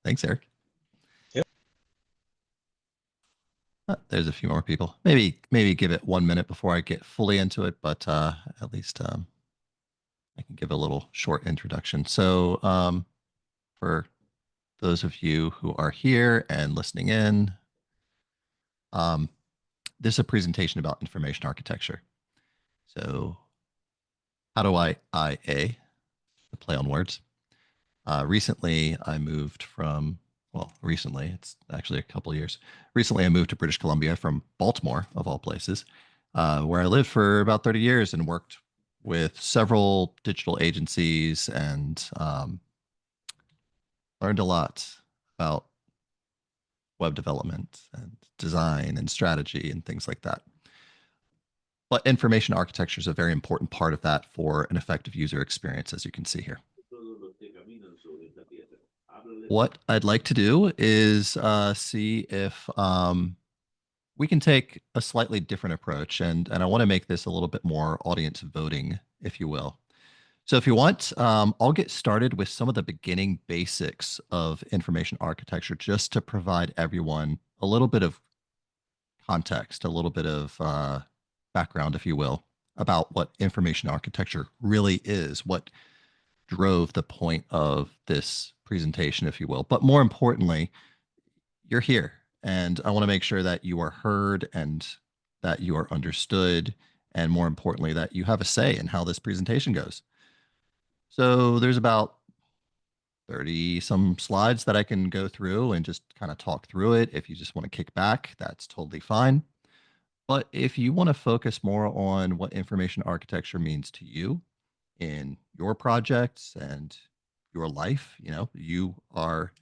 Thanks, Eric. Yep. There's a few more people. Maybe give it 1 minute before I get fully into it, but at least I can give a little short introduction. So, for those of you who are here and listening in, um, this is a presentation about information architecture. So, how do IA, the play on words? Recently, I moved from, well, recently, it's actually a couple of years. Recently, I moved to British Columbia from Baltimore, of all places, where I lived for about 30 years and worked with several digital agencies and learned a lot about web development and design and strategy and things like that. But information architecture is a very important part of that for an effective user experience, as you can see here. What I'd like to do is see if we can take a slightly different approach, and I want to make this a little bit more audience voting, if you will. So if you want, I'll get started with some of the beginning basics of information architecture just to provide everyone a little bit of context, a little bit of background, if you will, about what information architecture really is, what drove the point of this presentation, if you will. But more importantly, you're here, and I want to make sure that you are heard and that you are understood, and more importantly, that you have a say in how this presentation goes. So there's about 30 some slides that I can go through and just kind of talk through it. If you just want to kick back, that's totally fine. But if you want to focus more on what information architecture means to you in your projects and your life, you are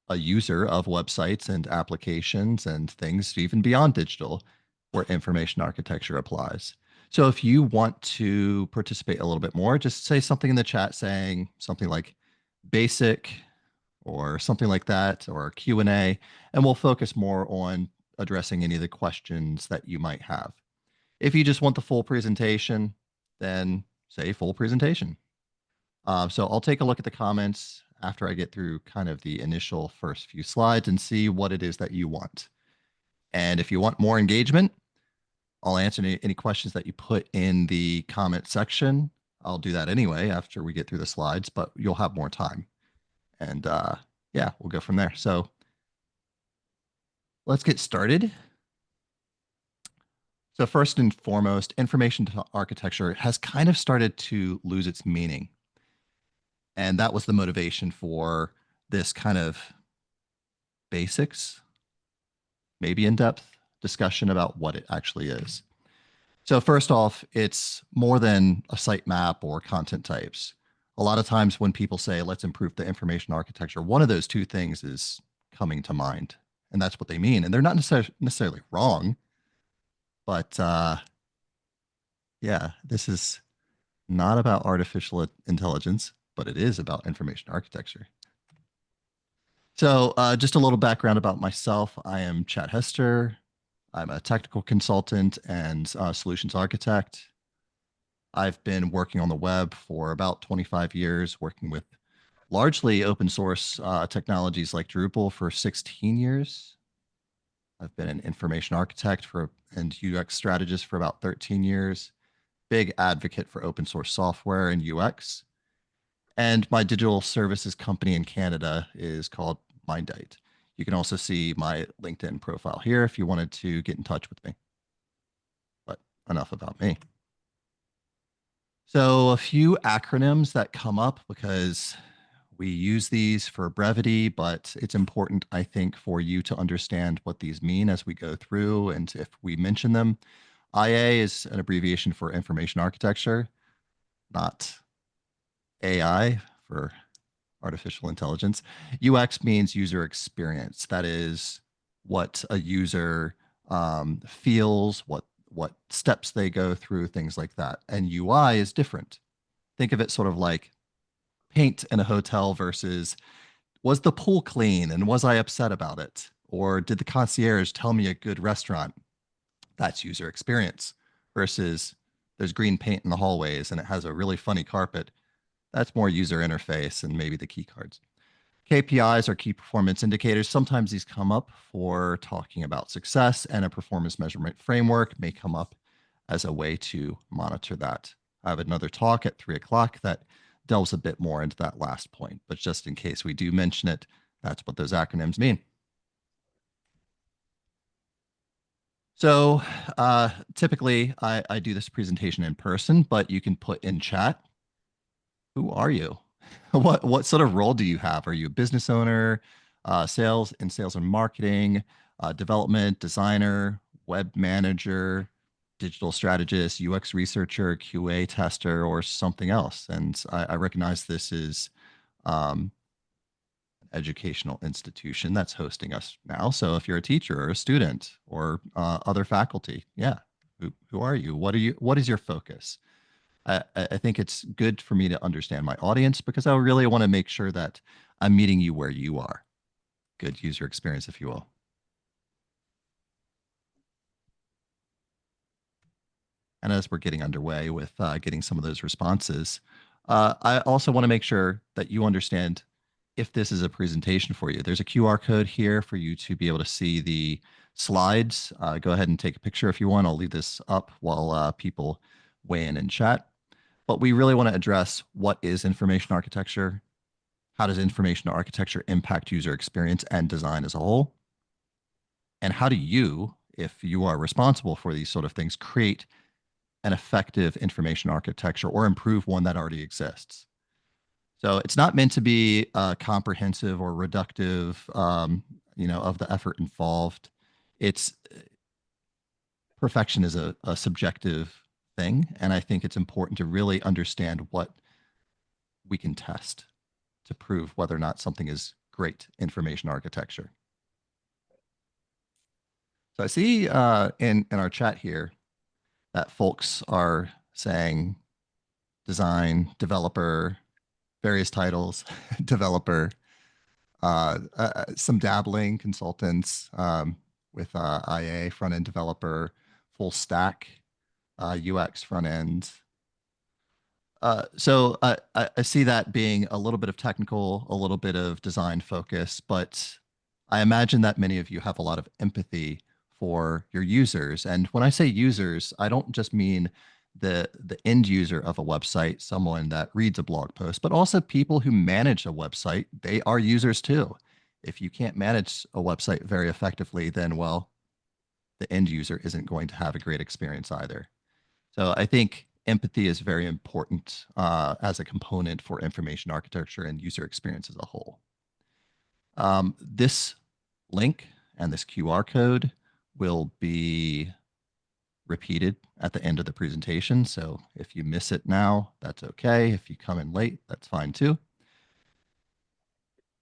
a user of websites and applications and things even beyond digital where information architecture applies. So if you want to participate a little bit more, just say something in the chat saying something like basic or something like that, or Q&A, and we'll focus more on addressing any of the questions that you might have. If you just want the full presentation, then say full presentation. So I'll take a look at the comments after I get through kind of the initial first few slides and see what it is that you want. And if you want more engagement, I'll answer any questions that you put in the comment section. I'll do that anyway after we get through the slides, but you'll have more time. And yeah, we'll go from there. So let's get started. So first and foremost, information architecture has kind of started to lose its meaning. And that was the motivation for this kind of basics, maybe in-depth discussion about what it actually is. So first off, it's more than a sitemap or content types. A lot of times when people say, let's improve the information architecture, one of those two things is coming to mind, and that's what they mean. And they're not necessarily wrong, but yeah, this is not about artificial intelligence, but it is about information architecture. So just a little background about myself. I am Chad Hester. I'm a technical consultant and solutions architect. I've been working on the web for about 25 years, working with largely open source technologies like Drupal for 16 years. I've been an information architect and UX strategist for about 13 years, big advocate for open source software and UX. And my digital services company in Canada is called Mindite. You can also see my LinkedIn profile here if you wanted to get in touch with me. But enough about me. So a few acronyms that come up because we use these for brevity, but it's important, I think, for you to understand what these mean as we go through and if we mention them. IA is an abbreviation for information architecture, not AI for artificial intelligence. UX means user experience. That is what a user feels, what steps they go through, things like that. And UI is different. Think of it sort of like paint in a hotel versus was the pool clean and was I upset about it? Or did the concierge tell me a good restaurant? That's user experience versus there's green paint in the hallways and it has a really funny carpet. That's more user interface and maybe the key cards. KPIs are key performance indicators. Sometimes these come up for talking about success, and a performance measurement framework may come up as a way to monitor that. I have another talk at 3 o'clock that delves a bit more into that last point, but just in case we do mention it, that's what those acronyms mean. So typically I do this presentation in person, but you can put in chat, who are you? What sort of role do you have? Are you a business owner, sales and marketing, development, designer, web manager, digital strategist, UX researcher, QA tester, or something else? And I recognize this is um, educational institution that's hosting us now. So if you're a teacher or a student or other faculty, yeah, who are you? What is your focus? I think it's good for me to understand my audience because I really want to make sure that I'm meeting you where you are. Good user experience, if you will. And as we're getting underway with getting some of those responses, I also want to make sure that you understand if this is a presentation for you. There's a QR code here for you to be able to see the slides. Go ahead and take a picture if you want. I'll leave this up while people weigh in chat. But we really want to address what is information architecture, how does information architecture impact user experience and design as a whole, and how do you, if you are responsible for these sort of things, create an effective information architecture or improve one that already exists. So it's not meant to be comprehensive or reductive, of the effort involved. It's perfection is a subjective thing, and I think it's important to really understand what we can test to prove whether or not something is great information architecture. So I see in our chat here that folks are saying design, developer, various titles, developer, some dabbling consultants with IA, front end developer, full stack, UX front end. So I see that being a little bit of technical, a little bit of design focus, but I imagine that many of you have a lot of empathy for your users. And when I say users, I don't just mean the end user of a website, someone that reads a blog post, but also people who manage a website. They are users too. If you can't manage a website very effectively, then well, the end user isn't going to have a great experience either. So I think empathy is very important as a component for information architecture and user experience as a whole. This link and this QR code will be repeated at the end of the presentation. So if you miss it now, that's okay. If you come in late, that's fine too.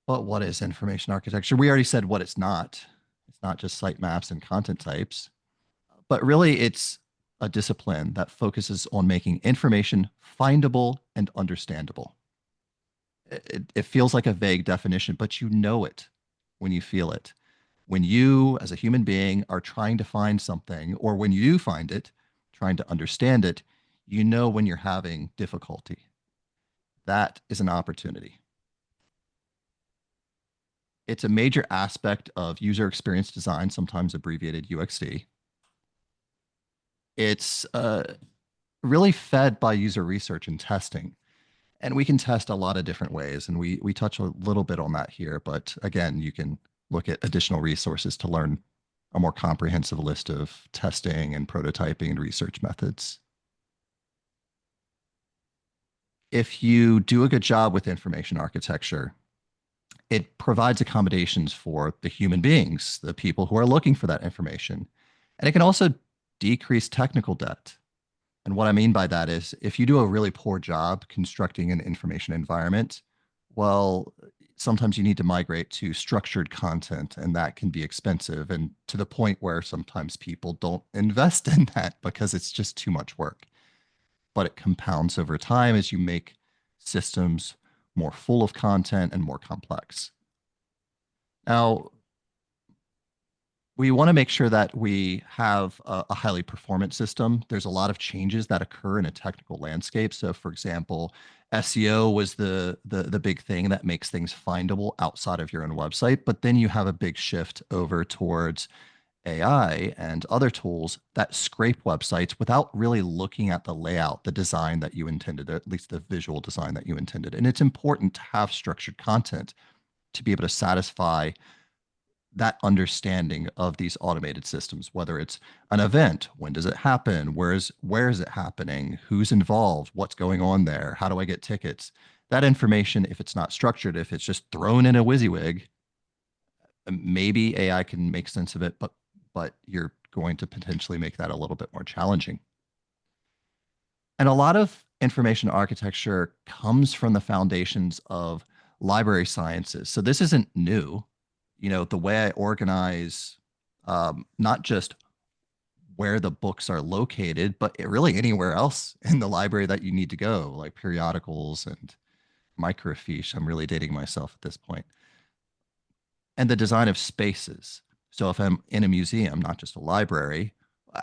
But what is information architecture? We already said what it's not. It's not just sitemaps and content types, but really it's a discipline that focuses on making information findable and understandable. It feels like a vague definition, but you know it when you feel it. When you, as a human being, are trying to find something, or when you do find it, trying to understand it, you know when you're having difficulty. That is an opportunity. It's a major aspect of user experience design, sometimes abbreviated UXD. It's really fed by user research and testing. And we can test a lot of different ways. And we touch a little bit on that here. But again, you can look at additional resources to learn a more comprehensive list of testing and prototyping and research methods. If you do a good job with information architecture, it provides accommodations for the human beings, the people who are looking for that information. And it can also decrease technical debt. And what I mean by that is if you do a really poor job constructing an information environment, well, sometimes you need to migrate to structured content, and that can be expensive and to the point where sometimes people don't invest in that because it's just too much work. But it compounds over time as you make systems more full of content and more complex. Now, we want to make sure that we have a highly performant system. There's a lot of changes that occur in a technical landscape. So, for example, SEO was the big thing that makes things findable outside of your own website. But then you have a big shift over towards AI and other tools that scrape websites without really looking at the layout, the design that you intended, or at least the visual design that you intended. And it's important to have structured content to be able to satisfy that understanding of these automated systems, whether it's an event, when does it happen, where is it happening, who's involved, what's going on there, how do I get tickets? That information, if it's not structured, if it's just thrown in a WYSIWYG, maybe AI can make sense of it, but you're going to potentially make that a little bit more challenging. And a lot of information architecture comes from the foundations of library sciences. So this isn't new. The way I organize not just where the books are located, but really anywhere else in the library that you need to go, like periodicals and microfiche. I'm really dating myself at this point. And the design of spaces. So if I'm in a museum, not just a library,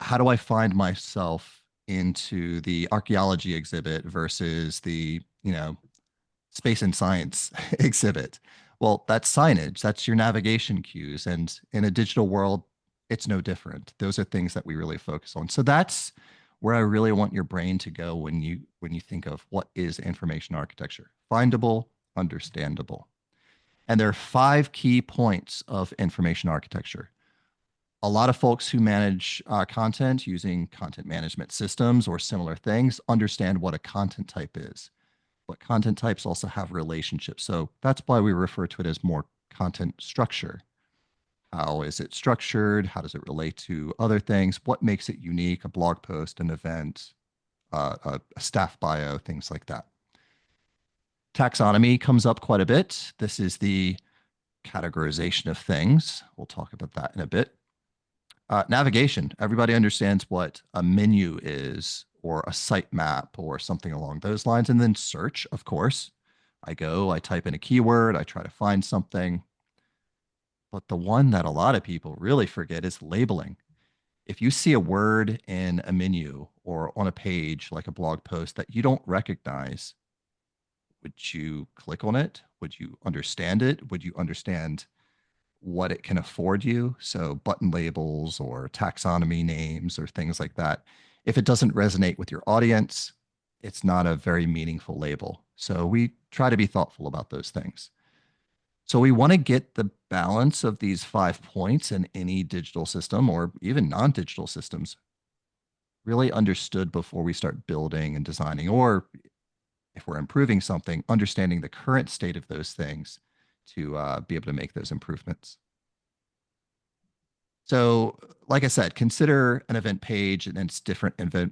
how do I find myself into the archaeology exhibit versus the, space and science exhibit? Well, that's signage, that's your navigation cues. And in a digital world, it's no different. Those are things that we really focus on. So that's where I really want your brain to go when you think of what is information architecture. Findable, understandable. And there are 5 key points of information architecture. A lot of folks who manage content using content management systems or similar things understand what a content type is. But content types also have relationships. So that's why we refer to it as more content structure. How is it structured? How does it relate to other things? What makes it unique? A blog post, an event, a staff bio, things like that. Taxonomy comes up quite a bit. This is the categorization of things. We'll talk about that in a bit. Navigation. Everybody understands what a menu is, or a sitemap, or something along those lines. And then search, of course. I type in a keyword, I try to find something. But the one that a lot of people really forget is labeling. If you see a word in a menu or on a page, like a blog post, that you don't recognize, would you click on it? Would you understand it? Would you understand what it can afford you? So button labels or taxonomy names or things like that. If it doesn't resonate with your audience, it's not a very meaningful label. So we try to be thoughtful about those things. So we want to get the balance of these 5 points in any digital system or even non-digital systems really understood before we start building and designing, or if we're improving something, understanding the current state of those things to be able to make those improvements. So, like I said, consider an event page and its different event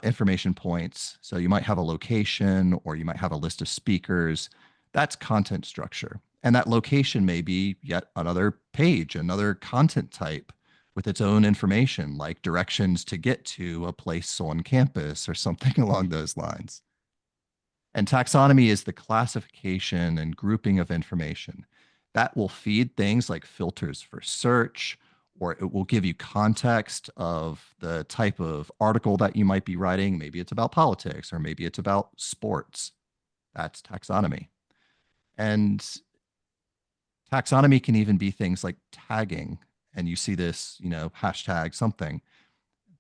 information points. So you might have a location, or you might have a list of speakers. That's content structure. And that location may be yet another page, another content type with its own information, like directions to get to a place on campus or something along those lines. And taxonomy is the classification and grouping of information. That will feed things like filters for search, or it will give you context of the type of article that you might be writing. Maybe it's about politics, or maybe it's about sports. That's taxonomy. And taxonomy can even be things like tagging. And you see this, hashtag something.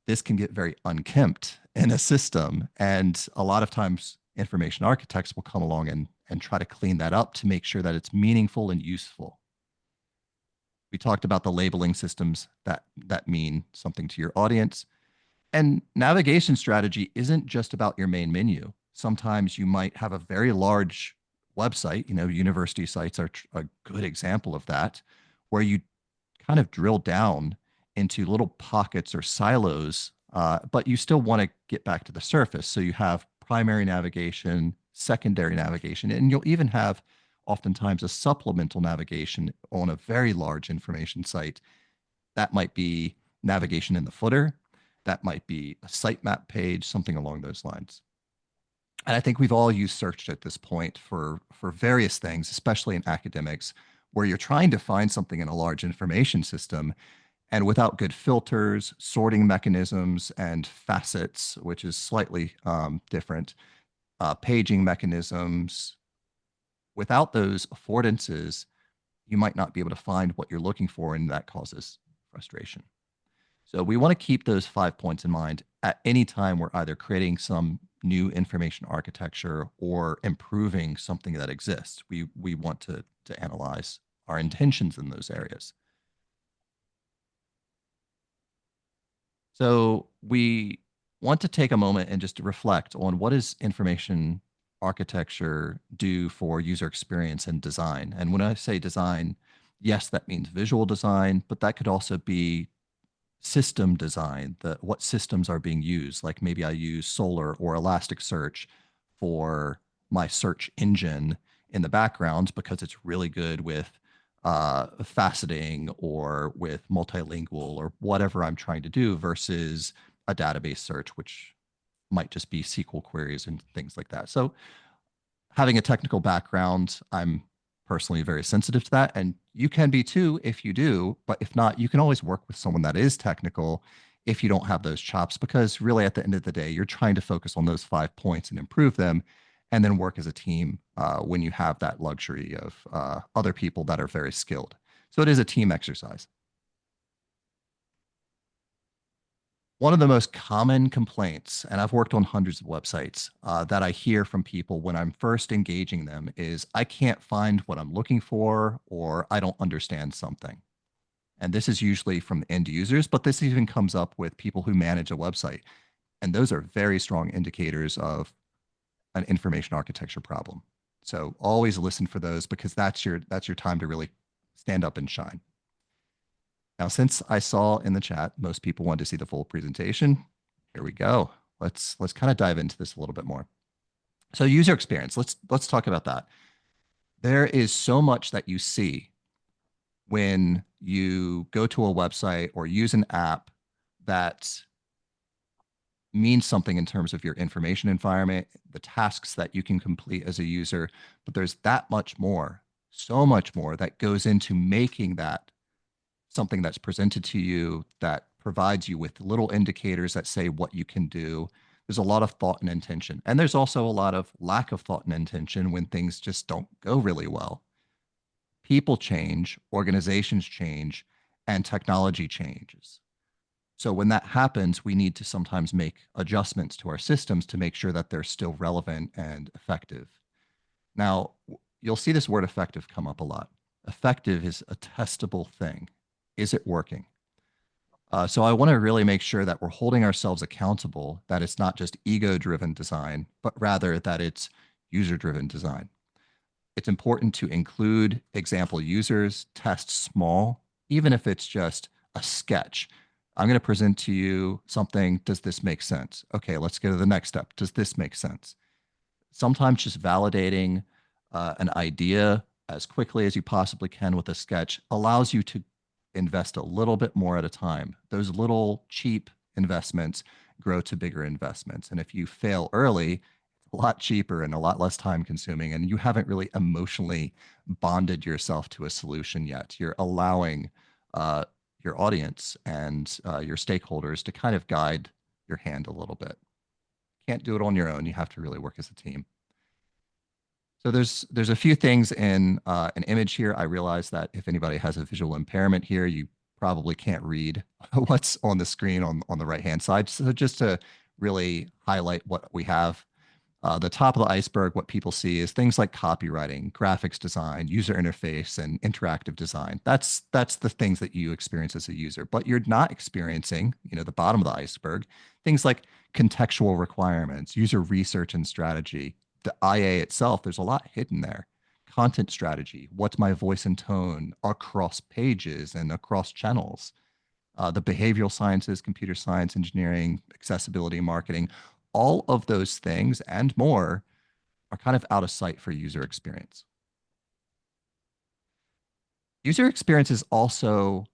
This can get very unkempt in a system. And a lot of times, information architects will come along and try to clean that up to make sure that it's meaningful and useful. We talked about the labeling systems that mean something to your audience. And navigation strategy isn't just about your main menu. Sometimes you might have a very large website. University sites are a good example of that, where you kind of drill down into little pockets or silos, but you still want to get back to the surface. So you have primary navigation, secondary navigation, and you'll even have oftentimes a supplemental navigation on a very large information site. That might be navigation in the footer. That might be a sitemap page, something along those lines. And I think we've all used search at this point for various things, especially in academics, where you're trying to find something in a large information system, And without good filters, sorting mechanisms, and facets, which is slightly different, paging mechanisms, without those affordances, you might not be able to find what you're looking for, and that causes frustration. So we want to keep those 5 points in mind at any time we're either creating some new information architecture or improving something that exists. We want to analyze our intentions in those areas. So we want to take a moment and just to reflect on what does information architecture do for user experience and design. And when I say design, yes, that means visual design, but that could also be system design, what systems are being used. Like maybe I use Solr or Elasticsearch for my search engine in the background because it's really good with faceting or with multilingual or whatever I'm trying to do versus a database search, which might just be SQL queries and things like that. So having a technical background, I'm personally very sensitive to that. And you can be too if you do. But if not, you can always work with someone that is technical if you don't have those chops, because really at the end of the day, you're trying to focus on those 5 points and improve them and then work as a team when you have that luxury of other people that are very skilled. So it is a team exercise. One of the most common complaints, and I've worked on hundreds of websites that I hear from people when I'm first engaging them, is I can't find what I'm looking for or I don't understand something. And this is usually from end users, but this even comes up with people who manage a website. And those are very strong indicators of an information architecture problem. So always listen for those because that's your time to really stand up and shine. Now, since I saw in the chat, most people want to see the full presentation. Here we go. Let's kind of dive into this a little bit more. So user experience, let's talk about that. There is so much that you see when you go to a website or use an app that means something in terms of your information environment, the tasks that you can complete as a user, but there's that much more, so much more that goes into making that something that's presented to you that provides you with little indicators that say what you can do. There's a lot of thought and intention. And there's also a lot of lack of thought and intention when things just don't go really well. People change, organizations change, and technology changes. So when that happens, we need to sometimes make adjustments to our systems to make sure that they're still relevant and effective. Now, you'll see this word effective come up a lot. Effective is a testable thing. Is it working? So I want to really make sure that we're holding ourselves accountable, that it's not just ego-driven design, but rather that it's user-driven design. It's important to include example users, test small, even if it's just a sketch. I'm going to present to you something. Does this make sense? Okay, let's go to the next step. Does this make sense? Sometimes just validating an idea as quickly as you possibly can with a sketch allows you to invest a little bit more at a time. Those little cheap investments grow to bigger investments. And if you fail early, it's a lot cheaper and a lot less time consuming. And you haven't really emotionally bonded yourself to a solution yet. You're allowing your audience and your stakeholders to kind of guide your hand a little bit. Can't do it on your own. You have to really work as a team. So there's a few things in an image here. I realize that if anybody has a visual impairment here, you probably can't read what's on the screen on the right-hand side. So just to really highlight what we have, the top of the iceberg, what people see is things like copywriting, graphics design, user interface, and interactive design. That's the things that you experience as a user, but you're not experiencing, the bottom of the iceberg, things like contextual requirements, user research and strategy, the IA itself. There's a lot hidden there. Content strategy, what's my voice and tone across pages and across channels, the behavioral sciences, computer science, engineering, accessibility, marketing, all of those things and more are kind of out of sight for user experience. User experience is also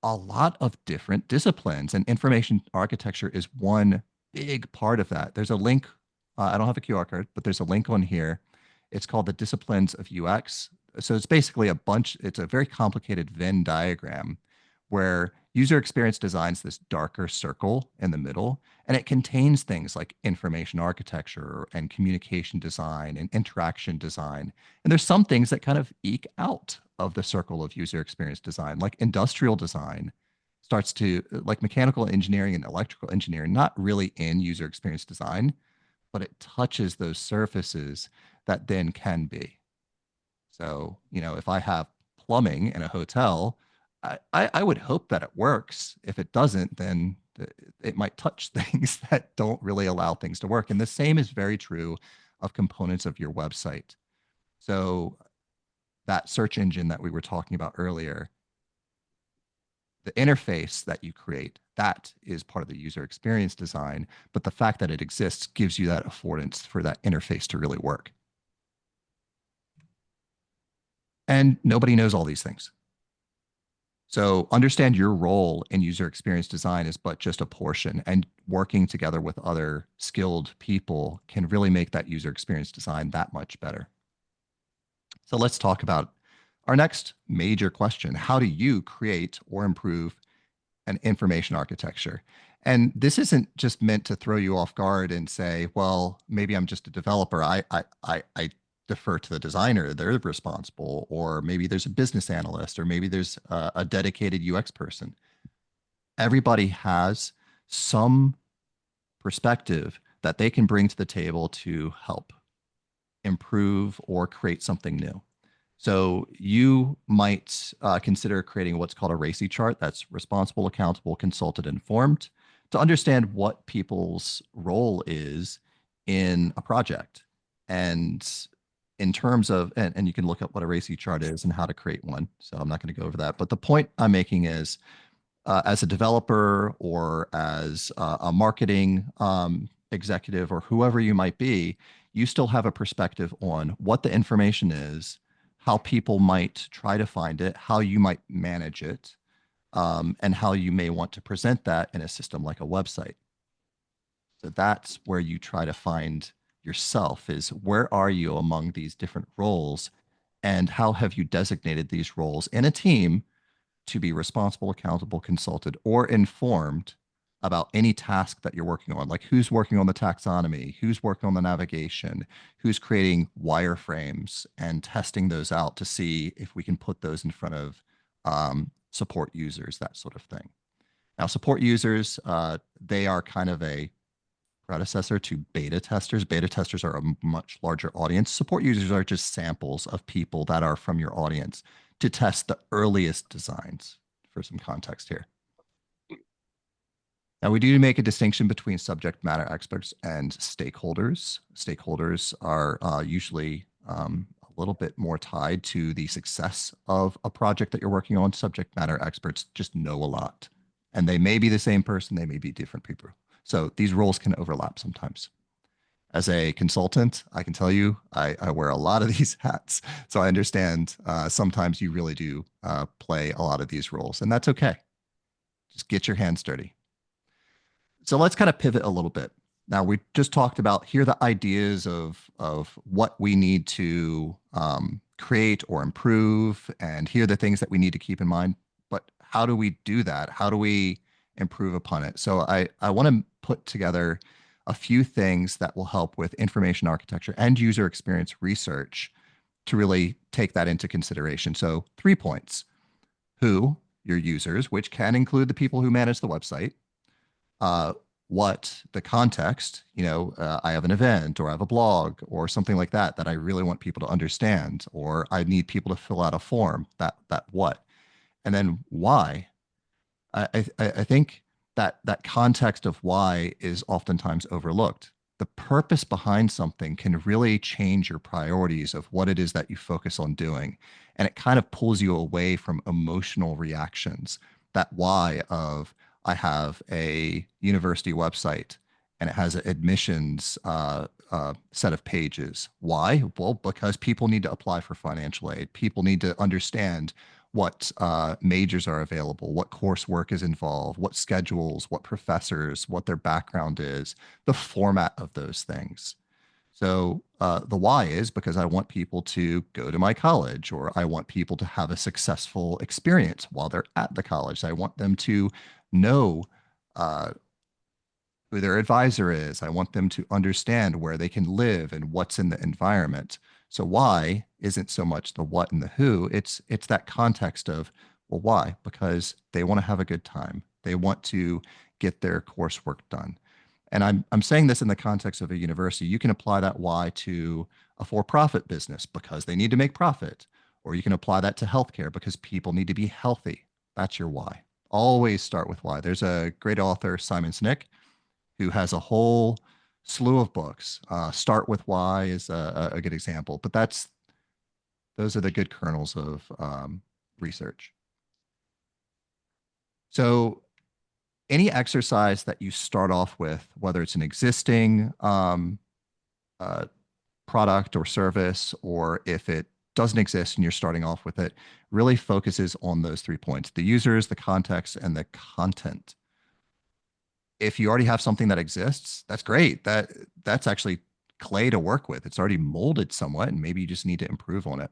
a lot of different disciplines, and information architecture is one big part of that. There's a link. I don't have a QR code, but there's a link on here. It's called the Disciplines of UX. So it's basically it's a very complicated Venn diagram where user experience designs this darker circle in the middle, and it contains things like information architecture and communication design and interaction design. And there's some things that kind of eke out of the circle of user experience design, like industrial design starts to, like mechanical engineering and electrical engineering, not really in user experience design, but it touches those surfaces that then can be. So, if I have plumbing in a hotel, I would hope that it works. If it doesn't, then it might touch things that don't really allow things to work. And the same is very true of components of your website. So that search engine that we were talking about earlier, the interface that you create, that is part of the user experience design. But the fact that it exists gives you that affordance for that interface to really work. And nobody knows all these things. So understand your role in user experience design is but just a portion, and working together with other skilled people can really make that user experience design that much better. So let's talk about our next major question. How do you create or improve an information architecture? And this isn't just meant to throw you off guard and say, well, maybe I'm just a developer. I defer to the designer. They're responsible. Or maybe there's a business analyst, or maybe there's a dedicated UX person. Everybody has some perspective that they can bring to the table to help improve or create something new. So you might consider creating what's called a RACI chart. That's responsible, accountable, consulted, informed, to understand what people's role is in a project. And in terms of, and you can look up what a RACI chart is and how to create one. So I'm not going to go over that. But the point I'm making is, as a developer or as a marketing executive or whoever you might be, you still have a perspective on what the information is, how people might try to find it, how you might manage it, and how you may want to present that in a system like a website. So that's where you try to find yourself, is where are you among these different roles, and how have you designated these roles in a team to be responsible, accountable, consulted, or informed about any task that you're working on. Like who's working on the taxonomy, who's working on the navigation, who's creating wireframes and testing those out to see if we can put those in front of support users, that sort of thing. Now, support users, they are kind of a predecessor to beta testers. Beta testers are a much larger audience. Support users are just samples of people that are from your audience to test the earliest designs, for some context here. Now, we do make a distinction between subject matter experts and stakeholders. Stakeholders are usually a little bit more tied to the success of a project that you're working on. Subject matter experts just know a lot, and they may be the same person, they may be different people. So these roles can overlap sometimes. As a consultant, I can tell you, I wear a lot of these hats. So I understand sometimes you really do play a lot of these roles, and that's okay. Just get your hands dirty. So let's kind of pivot a little bit. Now, we just talked about here the ideas of what we need to create or improve, and here are the things that we need to keep in mind. But how do we do that? How do we improve upon it? So I want to put together a few things that will help with information architecture and user experience research to really take that into consideration. So 3 points: who, your users, which can include the people who manage the website; what, the context, I have an event or I have a blog or something like that that I really want people to understand, or I need people to fill out a form, that what, and then why. I think that context of why is oftentimes overlooked. The purpose behind something can really change your priorities of what it is that you focus on doing. And it kind of pulls you away from emotional reactions. That why of, I have a university website and it has an admissions set of pages. Why? Well, because people need to apply for financial aid. People need to understand what majors are available, what coursework is involved, what schedules, what professors, what their background is, the format of those things. So the why is because I want people to go to my college, or I want people to have a successful experience while they're at the college. I want them to know uh, who their advisor is. I want them to understand where they can live and what's in the environment. So why isn't so much the what and the who. It's that context of, well, why? Because they want to have a good time. They want to get their coursework done. And I'm saying this in the context of a university. You can apply that why to a for-profit business because they need to make profit, or you can apply that to healthcare because people need to be healthy. That's your why. Always start with why. There's a great author, Simon Sinek, who has a whole slew of books. Start with Why is a good example, but those are the good kernels of research. So any exercise that you start off with, whether it's an existing uh, product or service, or if it doesn't exist and you're starting off with it, really focuses on those 3 points: the users, the context, and the content. If you already have something that exists, that's great. That's actually clay to work with. It's already molded somewhat, and maybe you just need to improve on it.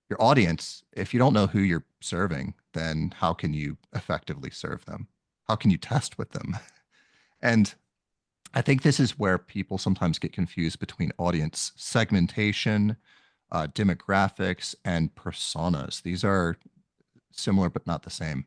Your audience, if you don't know who you're serving, then how can you effectively serve them? How can you test with them? And I think this is where people sometimes get confused between audience segmentation, demographics, and personas. These are similar but not the same.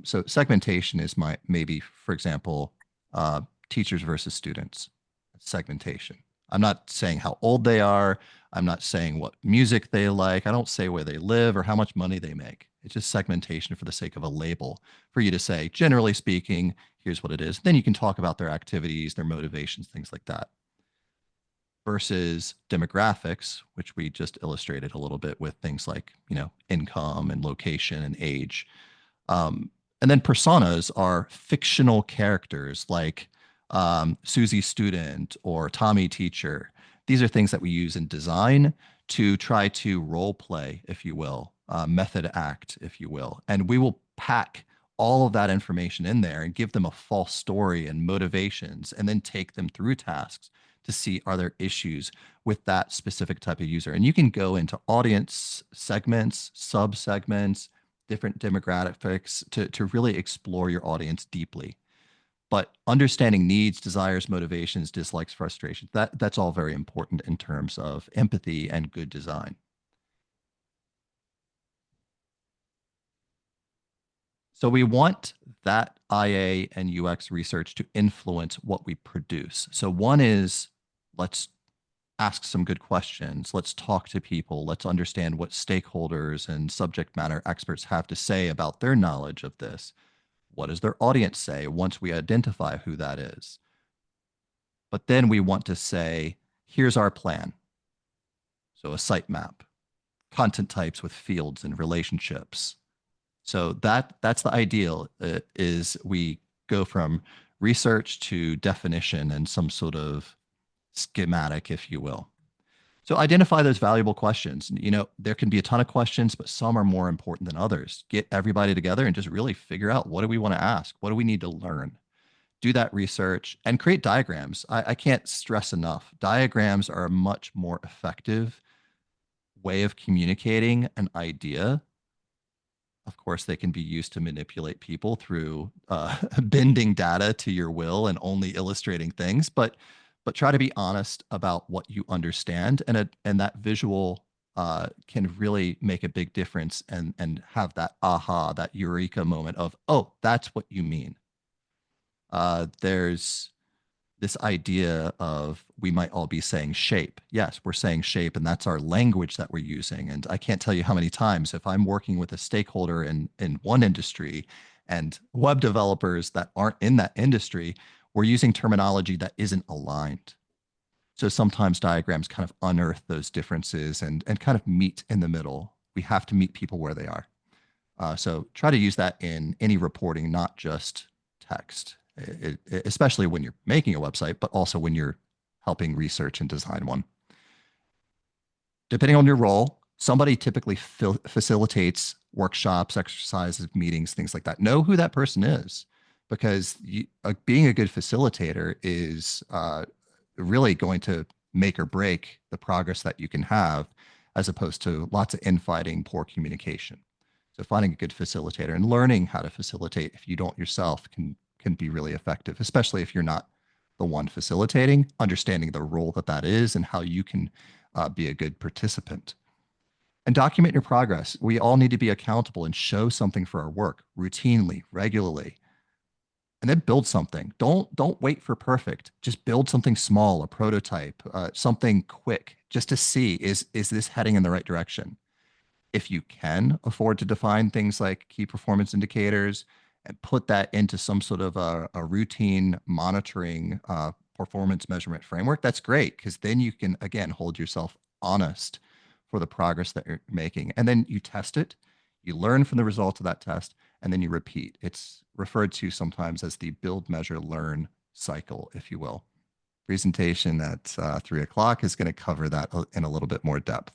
So segmentation is my maybe, for example, uh, teachers versus students. Segmentation. I'm not saying how old they are. I'm not saying what music they like. I don't say where they live or how much money they make. It's just segmentation for the sake of a label for you to say, generally speaking, here's what it is. Then you can talk about their activities, their motivations, things like that. Versus demographics, which we just illustrated a little bit with things like, income and location and age. And then personas are fictional characters like Susie Student or Tommy Teacher. These are things that we use in design to try to role play, if you will, method act, if you will. And we will pack all of that information in there and give them a false story and motivations, and then take them through tasks to see, are there issues with that specific type of user. And you can go into audience segments, sub segments, different demographics to really explore your audience deeply. But understanding needs, desires, motivations, dislikes, frustrations, that's all very important in terms of empathy and good design. So we want that IA and UX research to influence what we produce. So one is, let's ask some good questions. Let's talk to people. Let's understand what stakeholders and subject matter experts have to say about their knowledge of this. What does their audience say once we identify who that is? But then we want to say, here's our plan. So a sitemap, content types with fields and relationships. So that's the ideal, is we go from research to definition and some sort of schematic, if you will. So identify those valuable questions. There can be a ton of questions, but some are more important than others. Get everybody together and just really figure out, what do we want to ask? What do we need to learn? Do that research and create diagrams. I can't stress enough. Diagrams are a much more effective way of communicating an idea. Of course, they can be used to manipulate people through bending data to your will and only illustrating things, but try to be honest about what you understand, and that visual can really make a big difference, and have that aha, that eureka moment of, oh, that's what you mean. There's this idea of, we might all be saying shape. Yes, we're saying shape, and that's our language that we're using. And I can't tell you how many times, if I'm working with a stakeholder in one industry and web developers that aren't in that industry, we're using terminology that isn't aligned. So sometimes diagrams kind of unearth those differences and kind of meet in the middle. We have to meet people where they are. So try to use that in any reporting, not just text, especially when you're making a website, but also when you're helping research and design one. Depending on your role, somebody typically facilitates workshops, exercises, meetings, things like that. Know who that person is, because being a good facilitator is really going to make or break the progress that you can have, as opposed to lots of infighting, poor communication. So finding a good facilitator and learning how to facilitate if you don't yourself can be really effective, especially if you're not the one facilitating, understanding the role that that is and how you can be a good participant. And document your progress. We all need to be accountable and show something for our work routinely, regularly, and then build something. Don't wait for perfect. Just build something small, a prototype, something quick, just to see is this heading in the right direction. If you can afford to define things like key performance indicators and put that into some sort of a routine monitoring performance measurement framework, that's great because then you can, again, hold yourself honest for the progress that you're making. And then you test it, you learn from the results of that test, and then you repeat. It's referred to sometimes as the build, measure, learn cycle, if you will. Presentation at 3 o'clock is going to cover that in a little bit more depth.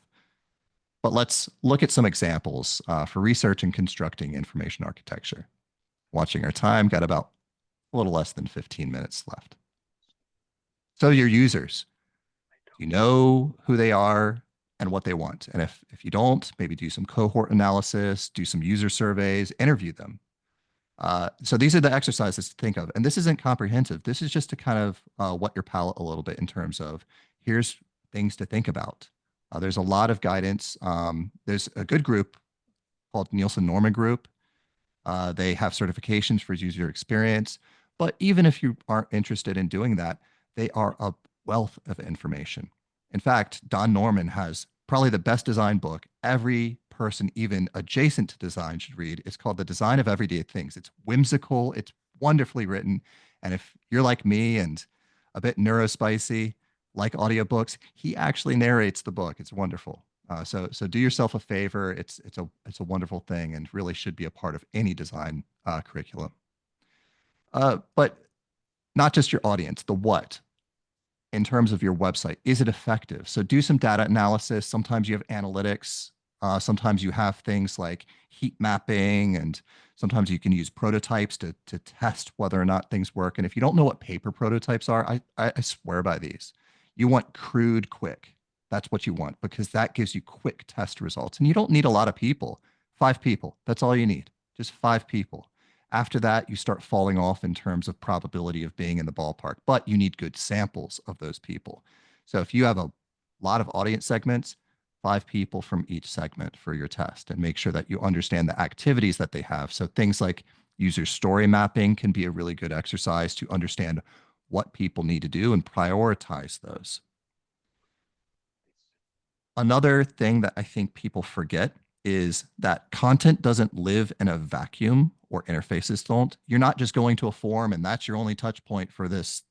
But let's look at some examples for research and constructing information architecture. Watching our time, got about a little less than 15 minutes left. So your users, you know who they are and what they want. And if you don't, maybe do some cohort analysis, do some user surveys, interview them. So these are the exercises to think of. And this isn't comprehensive. This is just to kind of whet your palate a little bit in terms of here's things to think about. There's a lot of guidance. There's a good group called Nielsen Norman Group. They have certifications for user experience. But even if you aren't interested in doing that, they are a wealth of information. In fact, Don Norman has probably the best design book every person, even adjacent to design, should read. It's called The Design of Everyday Things. It's whimsical, it's wonderfully written. And if you're like me and a bit neurospicy, like audiobooks, he actually narrates the book. It's wonderful. So do yourself a favor. It's a wonderful thing and really should be a part of any design curriculum. But not just your audience, the what in terms of your website. Is it effective? So do some data analysis. Sometimes you have analytics. Sometimes you have things like heat mapping, and sometimes you can use prototypes to test whether or not things work. And if you don't know what paper prototypes are, I swear by these. You want crude, quick. That's what you want because that gives you quick test results. And you don't need a lot of people. 5 people. That's all you need. Just 5 people. After that, you start falling off in terms of probability of being in the ballpark, but you need good samples of those people. So if you have a lot of audience segments, 5 people from each segment for your test and make sure that you understand the activities that they have. So things like user story mapping can be a really good exercise to understand what people need to do and prioritize those. Another thing that I think people forget is that content doesn't live in a vacuum, or interfaces don't. You're not just going to a form and that's your only touch point for this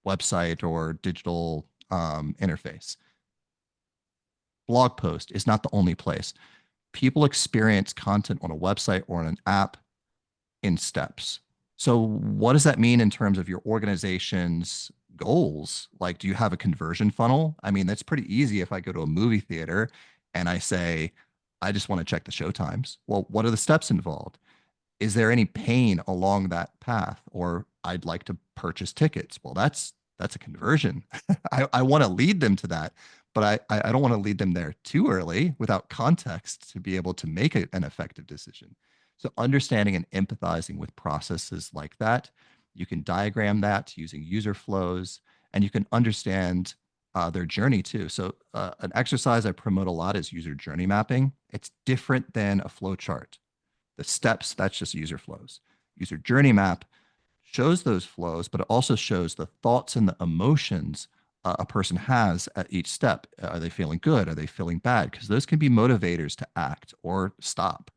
website or digital interface. Blog post is not the only place. People experience content on a website or on an app in steps. So what does that mean in terms of your organization's goals? Like, do you have a conversion funnel? I mean, that's pretty easy if I go to a movie theater and I say, I just want to check the show times. Well, what are the steps involved? Is there any pain along that path? Or I'd like to purchase tickets. Well, that's a conversion. I want to lead them to that, but I don't want to lead them there too early without context to be able to make an effective decision. So understanding and empathizing with processes like that, you can diagram that using user flows, and you can understand their journey too. So an exercise I promote a lot is user journey mapping. It's different than a flow chart. The steps, that's just user flows. User journey map shows those flows, but it also shows the thoughts and the emotions a person has at each step. Are they feeling good? Are they feeling bad? Because those can be motivators to act or stop.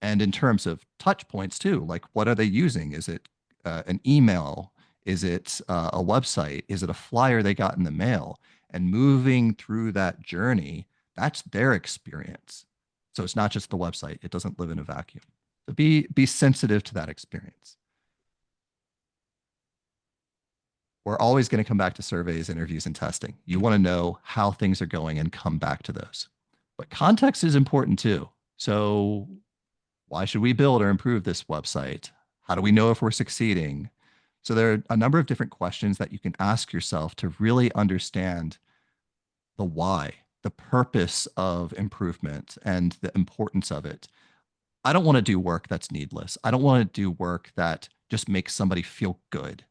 And in terms of touch points too, like what are they using? Is it an email? Is it a website? Is it a flyer they got in the mail? And moving through that journey, that's their experience. So it's not just the website. It doesn't live in a vacuum. So be sensitive to that experience. We're always going to come back to surveys, interviews, and testing. You want to know how things are going and come back to those. But context is important too. So why should we build or improve this website? How do we know if we're succeeding? So there are a number of different questions that you can ask yourself to really understand the why, the purpose of improvement and the importance of it. I don't want to do work that's needless. I don't want to do work that just makes somebody feel good.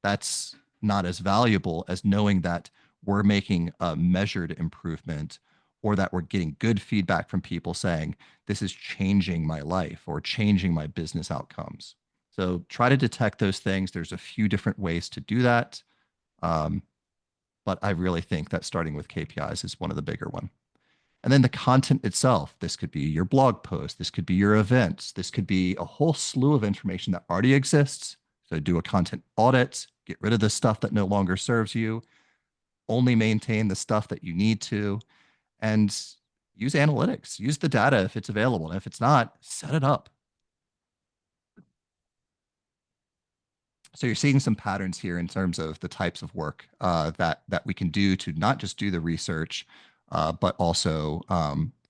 That's not as valuable as knowing that we're making a measured improvement or that we're getting good feedback from people saying, this is changing my life or changing my business outcomes. So try to detect those things. There's a few different ways to do that. Um, but I really think that starting with KPIs is one of the bigger one. And then the content itself, this could be your blog post, this could be your events, this could be a whole slew of information that already exists. So do a content audit, get rid of the stuff that no longer serves you, only maintain the stuff that you need to, and use analytics, use the data if it's available. And if it's not, set it up. So you're seeing some patterns here in terms of the types of work that we can do to not just do the research, but also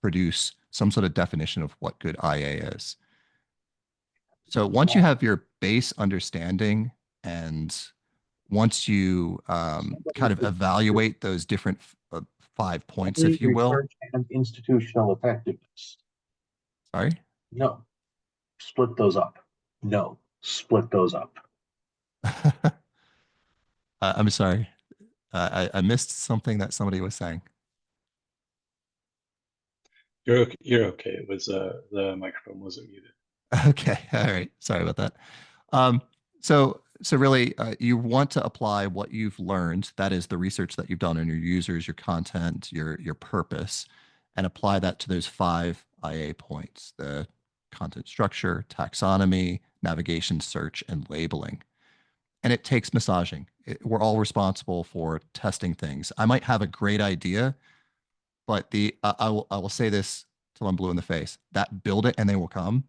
produce some sort of definition of what good IA is. So once you have your base understanding and once you kind of evaluate those different 5 points, if you will. Research and institutional effectiveness. Sorry? No, split those up. No, split those up. I'm sorry. I missed something that somebody was saying. You're okay. It was the microphone wasn't muted. Okay. All right. Sorry about that. Um, so really, you want to apply what you've learned, that is the research that you've done on your users, your content, your purpose, and apply that to those 5 IA points: the content structure, taxonomy, navigation, search, and labeling. And it takes massaging. We're all responsible for testing things. I might have a great idea, but I will say this till I'm blue in the face. That build it and they will come.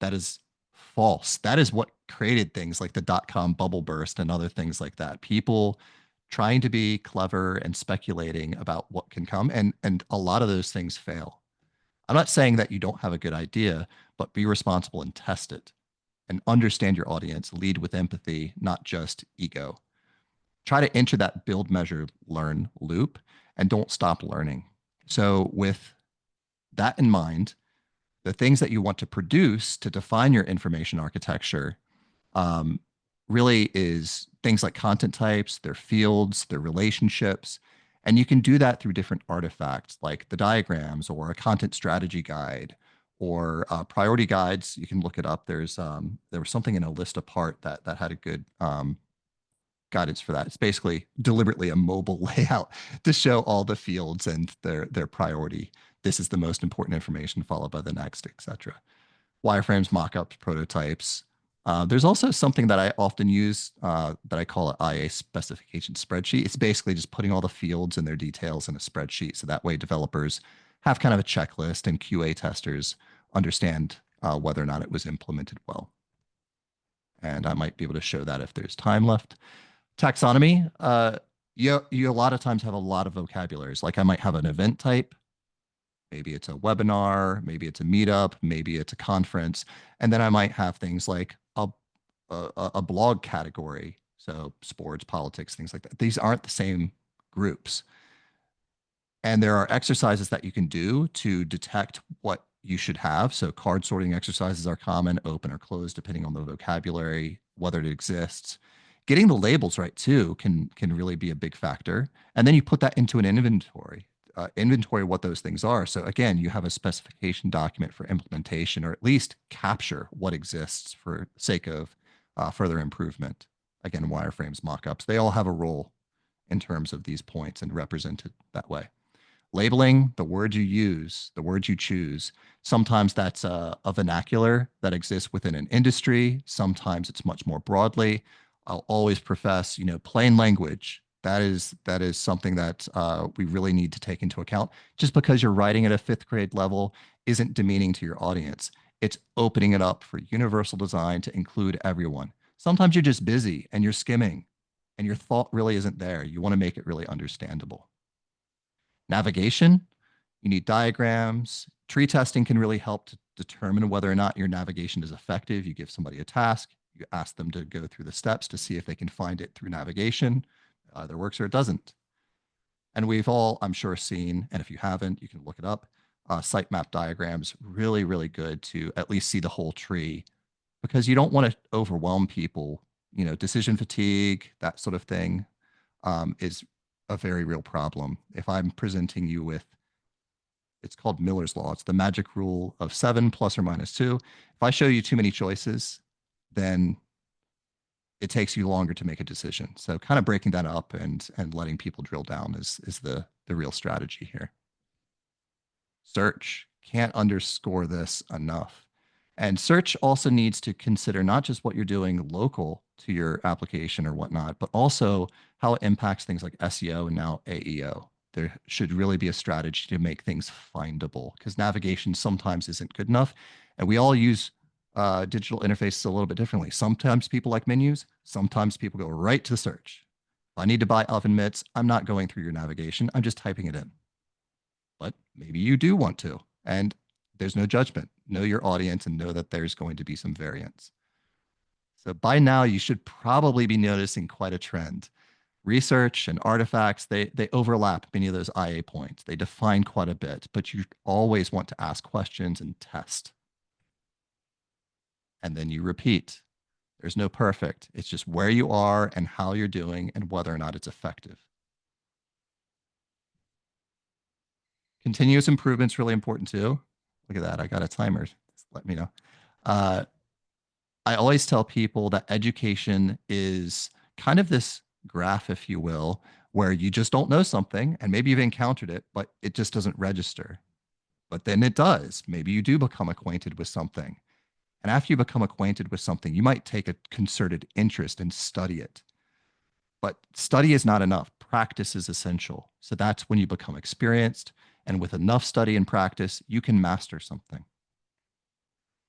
That is false. That is what created things like the dot-com bubble burst and other things like that. People trying to be clever and speculating about what can come, and a lot of those things fail. I'm not saying that you don't have a good idea, but be responsible and test it and understand your audience. Lead with empathy, not just ego. Try to enter that build, measure, learn loop and don't stop learning. So with that in mind, the things that you want to produce to define your information architecture um, really is things like content types, their fields, their relationships. And you can do that through different artifacts like the diagrams or a content strategy guide or priority guides. You can look it up. There was something in a list apart that had a good guidance for that. It's basically deliberately a mobile layout to show all the fields and their priority. This is the most important information, followed by the next, etc. Wireframes, mockups, prototypes. There's also something that I often use that I call an IA specification spreadsheet. It's basically just putting all the fields and their details in a spreadsheet. So that way developers have kind of a checklist and QA testers understand whether or not it was implemented well. And I might be able to show that if there's time left. Taxonomy, you a lot of times have a lot of vocabularies. Like I might have an event type, maybe it's a webinar, maybe it's a meetup, maybe it's a conference, and then I might have things like a blog category, so sports, politics, things like that. These aren't the same groups. And there are exercises that you can do to detect what you should have. So card sorting exercises are common, open or closed, depending on the vocabulary, whether it exists. Getting the labels right too can really be a big factor. And then you put that into an inventory what those things are. So again, you have a specification document for implementation, or at least capture what exists for the sake of further improvement. Again, wireframes, mockups, they all have a role in terms of these points and represented that way. Labeling, the words you use, the words you choose. Sometimes that's a vernacular that exists within an industry. Sometimes it's much more broadly. I'll always profess, plain language. That is something that we really need to take into account. Just because you're writing at a 5th grade level isn't demeaning to your audience. It's opening it up for universal design to include everyone. Sometimes you're just busy and you're skimming and your thought really isn't there. You want to make it really understandable. Navigation, you need diagrams. Tree testing can really help to determine whether or not your navigation is effective. You give somebody a task, You ask them to go through the steps to see if they can find it through navigation. It either works or it doesn't. And we've all, I'm sure, seen, and if you haven't, you can look it up. Sitemap diagrams, really, really good to at least see the whole tree, because you don't want to overwhelm people. Decision fatigue, that sort of thing, is a very real problem. If I'm presenting you with, it's called Miller's Law. It's the magic rule of 7 plus or minus 2. If I show you too many choices, then it takes you longer to make a decision. So kind of breaking that up and letting people drill down is the real strategy here. Search, can't underscore this enough. And search also needs to consider not just what you're doing local to your application or whatnot, but also how it impacts things like SEO and now AEO. There should really be a strategy to make things findable, because navigation sometimes isn't good enough. And we all use digital interfaces a little bit differently. Sometimes people like menus, sometimes people go right to search. If I need to buy oven mitts, I'm not going through your navigation, I'm just typing it in. But maybe you do want to. And there's no judgment. Know your audience and know that there's going to be some variance. So by now, you should probably be noticing quite a trend. Research and artifacts, they overlap many of those IA points. They define quite a bit, but you always want to ask questions and test. And then you repeat. There's no perfect. It's just where you are and how you're doing and whether or not it's effective. Continuous improvement's really important too. Look at that. I got a timer. Just let me know. Uh, I always tell people that education is kind of this graph, if you will, where you just don't know something and maybe you've encountered it, but it just doesn't register. But then it does. Maybe you do become acquainted with something. And after you become acquainted with something, you might take a concerted interest and study it. But study is not enough. Practice is essential. So that's when you become experienced. And with enough study and practice, you can master something.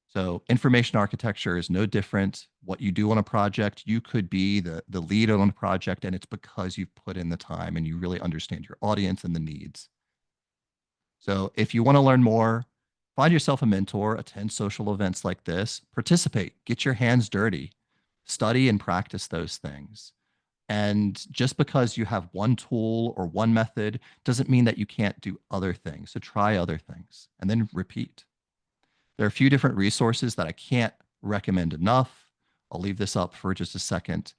So information architecture is no different. What you do on a project, you could be the lead on a project, and it's because you've put in the time and you really understand your audience and the needs. So if you want to learn more, find yourself a mentor, attend social events like this, participate, get your hands dirty, study and practice those things. And just because you have one tool or one method doesn't mean that you can't do other things. So try other things and then repeat. There are a few different resources that I can't recommend enough. I'll leave this up for just a second.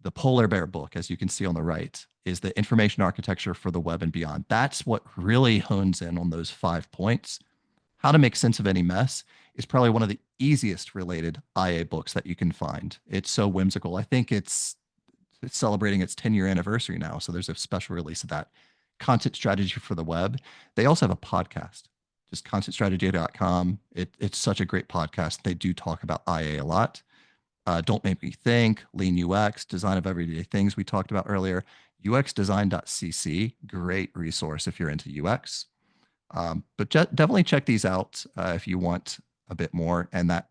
The Polar Bear book, as you can see on the right, is the information architecture for the web and beyond. That's what really hones in on those 5 points. How to Make Sense of Any Mess is probably one of the easiest related IA books that you can find. It's so whimsical. I think it's celebrating its 10-year anniversary now. So there's a special release of that. Content Strategy for the Web. They also have a podcast, just contentstrategy.com. It's such a great podcast. They do talk about IA a lot. Don't Make Me Think, Lean UX, Design of Everyday Things we talked about earlier. uxdesign.cc, great resource if you're into UX. But definitely check these out if you want a bit more. And that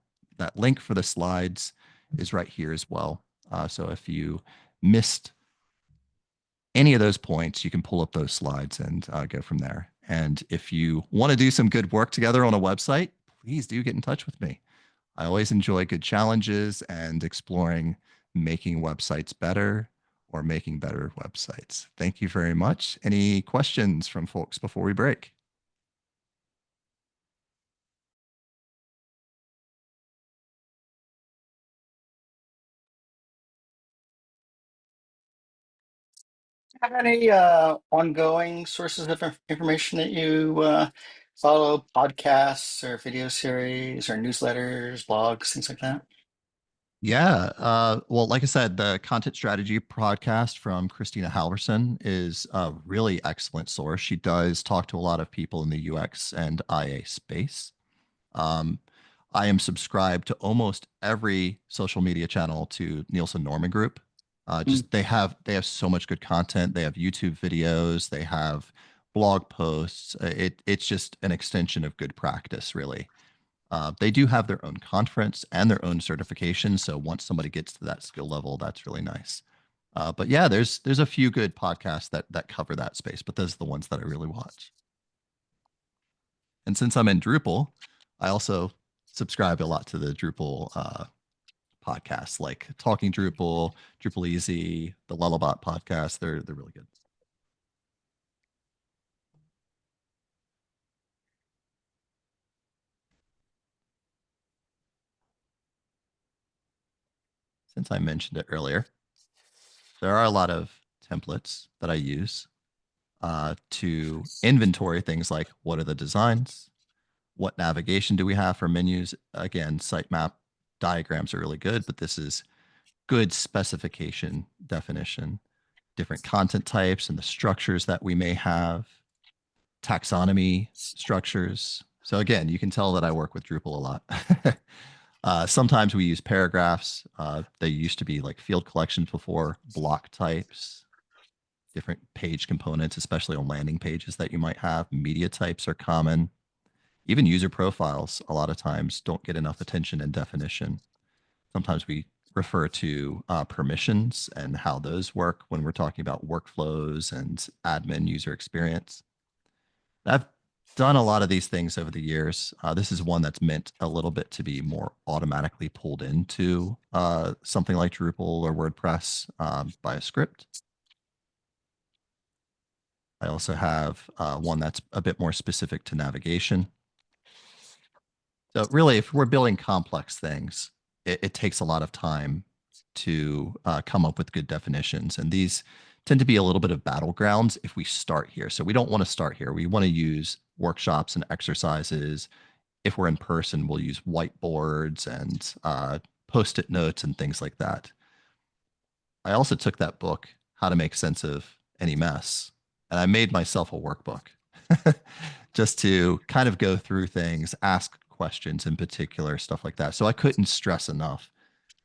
link for the slides is right here as well. So if you missed any of those points, you can pull up those slides and go from there. And if you want to do some good work together on a website, please do get in touch with me. I always enjoy good challenges and exploring making websites better or making better websites. Thank you very much. Any questions from folks before we break? Have any ongoing sources of information that you follow, podcasts or video series or newsletters, blogs, things like that? Yeah. Well, like I said, the Content Strategy podcast from Christina Halverson is a really excellent source. She does talk to a lot of people in the UX and IA space. Um, I am subscribed to almost every social media channel to Nielsen Norman Group. Mm. Just they have so much good content. They have YouTube videos. They have blog posts. It's just an extension of good practice, really. They do have their own conference and their own certification. So once somebody gets to that skill level, that's really nice. But yeah, there's a few good podcasts that cover that space, but those are the ones that I really watch. And since I'm in Drupal, I also subscribe a lot to the Drupal podcasts like Talking Drupal, Drupal Easy, the Lullabot podcast. They're really good. Since I mentioned it earlier, there are a lot of templates that I use to inventory things like what are the designs, what navigation do we have for menus. Again, sitemap diagrams are really good, but this is good specification definition, different content types and the structures that we may have, taxonomy structures. So again, you can tell that I work with Drupal a lot. Sometimes we use paragraphs. They used to be like field collections before, block types, different page components, especially on landing pages that you might have. Media types are common. Even user profiles, a lot of times, don't get enough attention and definition. Sometimes we refer to permissions and how those work when we're talking about workflows and admin user experience. I've done a lot of these things over the years. This is one that's meant a little bit to be more automatically pulled into something like Drupal or WordPress by a script. I also have one that's a bit more specific to navigation. So really, if we're building complex things, it takes a lot of time to come up with good definitions. And these tend to be a little bit of battlegrounds if we start here. So we don't want to start here. We want to use workshops and exercises. If we're in person, we'll use whiteboards and post-it notes and things like that. I also took that book, How to Make Sense of Any Mess, and I made myself a workbook just to kind of go through things, ask questions in particular, stuff like that. So I couldn't stress enough.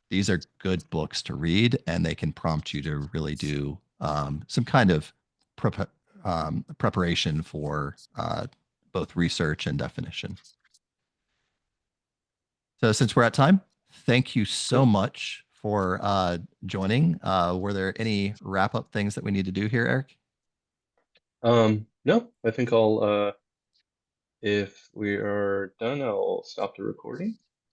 These are good books to read, and they can prompt you to really do some kind of preparation for both research and definition. So since we're at time, thank you so much for joining. Were there any wrap-up things that we need to do here, Eric? No, I think I'll if we are done, I'll stop the recording.